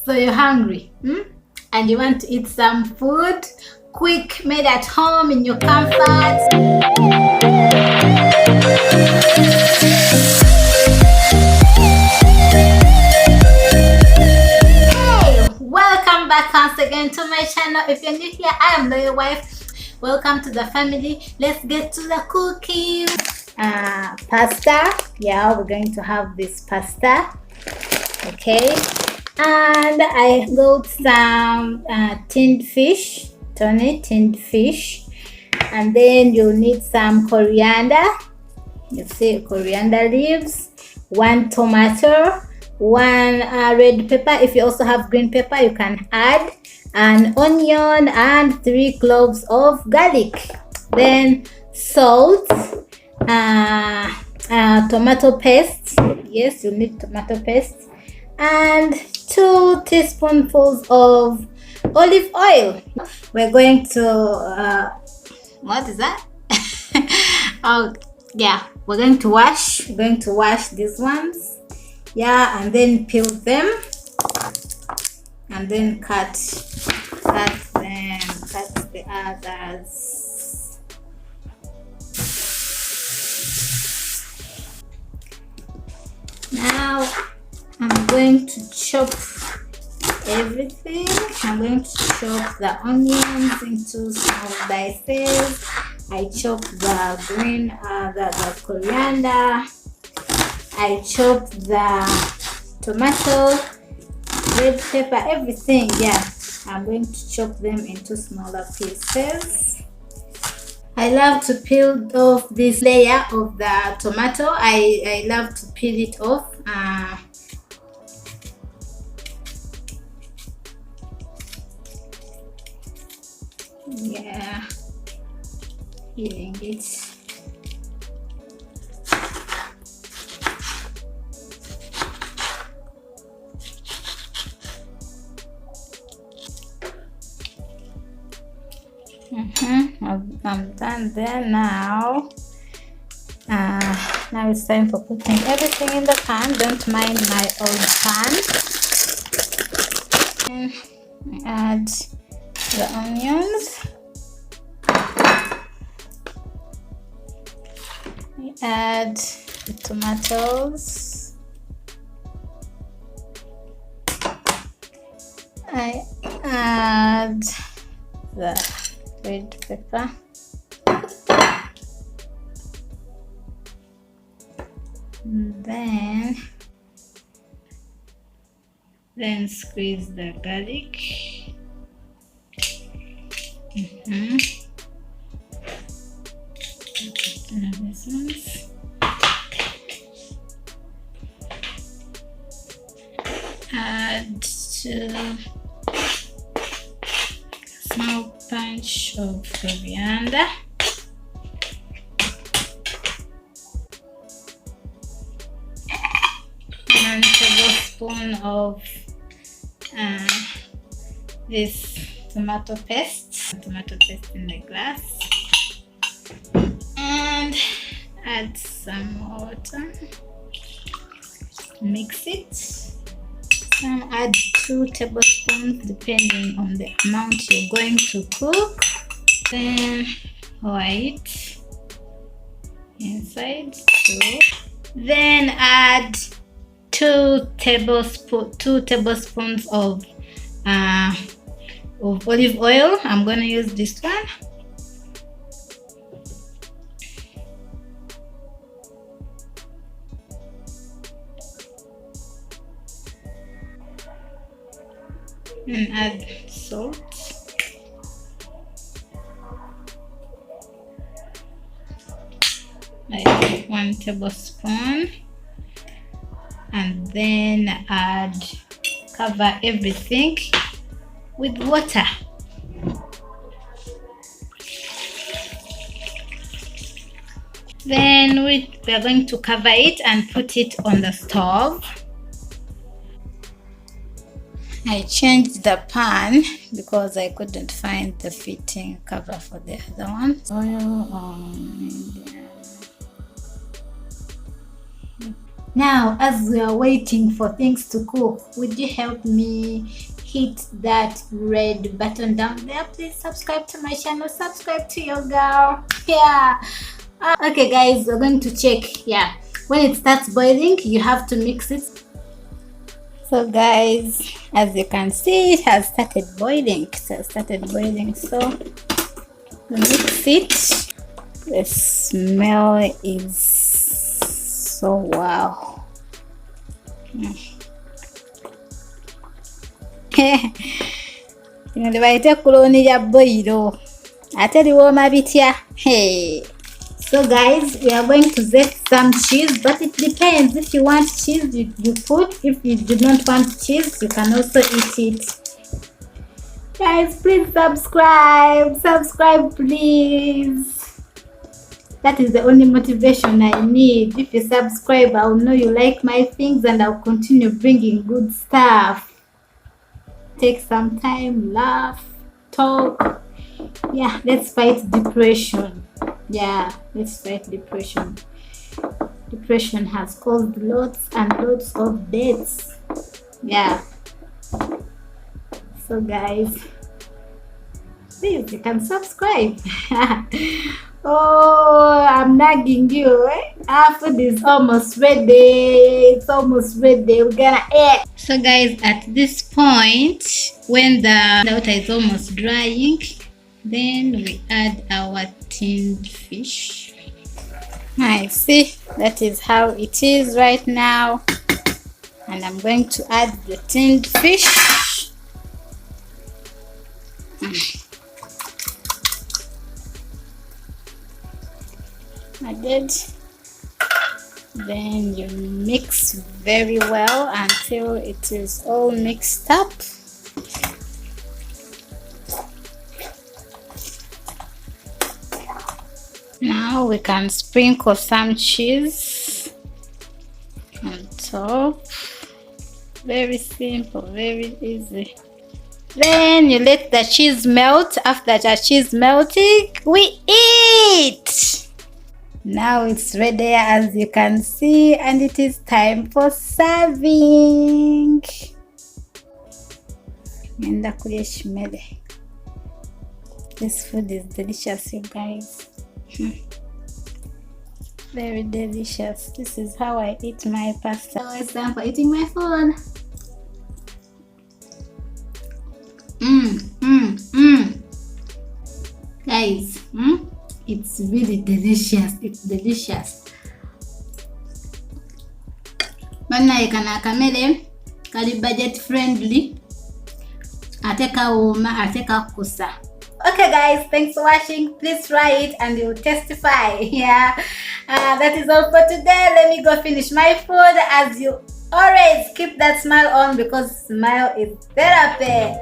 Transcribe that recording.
So you're hungry, and you want to eat some food, quick, made at home in your comfort. Hey, welcome back once again to my channel. If you're new here, I am your wife. Welcome to the family. Let's get to the cooking. Pasta. Yeah, we're going to have this pasta. Okay, and I got some tinned fish, tinned fish, and then you'll need some coriander. You see, coriander leaves, 1 tomato, 1 red pepper. If you also have green pepper, you can add an onion and 3 cloves of garlic. Then salt, tomato paste. Yes, you need tomato paste. And 2 teaspoonfuls of olive oil. We're going to what is that? Oh yeah, we're going to wash these ones, yeah, and then peel them and then cut the others. Now I'm going to chop everything. I'm going to chop the onions into small dices. I chop the green, the coriander. I chop the tomato, red pepper, everything. Yeah, I'm going to chop them into smaller pieces. I love to peel off this layer of the tomato. I love to peel it off. Yeah, peeling it. I'm done there now. Now it's time for putting everything in the pan. Don't mind my old pan. And I add the onions. I add the tomatoes. I add the red pepper. And then squeeze the garlic. This ones. Add 2 small bunch of coriander. 1 tablespoon of this tomato paste in the glass, and add some water. Mix it. Add 2 tablespoons depending on the amount you're going to cook. Then white inside too. Then add 2 tablespoons of olive oil. I'm going to use this one. And add salt. Like 1 tablespoon. And then cover everything with water. Then we are going to cover it and put it on the stove. I changed the pan because I couldn't find the fitting cover for the other one. Oil on medium. Now, as we are waiting for things to cook, would you help me hit that red button down there? Please subscribe to my channel, subscribe to your girl. Yeah. Okay guys, we're going to check. Yeah, when it starts boiling, you have to mix it. So guys, as you can see, it has started boiling. So we mix it. The smell is so wow. Kino tebayite kuloni ya boilo ate liwooma bitya. Hey, so guys, we are going to zest some cheese, but it depends. If you want cheese, you put. If you do not want cheese, you can also eat it. Guys, please subscribe please. That is the only motivation I need. If you subscribe, I'll know you like my things and I'll continue bringing good stuff. Take some time, laugh, talk. Yeah, let's fight depression. Yeah, let's fight depression. Depression has caused lots and lots of deaths. Yeah. So guys, please, you can subscribe. Oh, I'm nagging you. Our food is almost ready. It's almost ready. We're gonna eat. So guys, at this point, when the water is almost drying, then we add our tinned fish. I see, that is how it is right now. And I'm going to add the tinned fish. Added. Then you mix very well until it is all mixed up. Now we can sprinkle some cheese on top. Very simple, very easy. Then you let the cheese melt. After the cheese melting, we eat. Now it's ready, as you can see, and it is time for serving. This food is delicious, you guys. Very delicious. This is how I eat my pasta. So it's time for eating my food. Guys, it's really delicious. It's delicious. Banaye kana kamere kali budget friendly. Ateka uma, ateka kusa. Okay guys, thanks for watching. Please try it and you'll testify. Yeah, that is all for today. Let me go finish my food. As you always, keep that smile on because smile is therapy.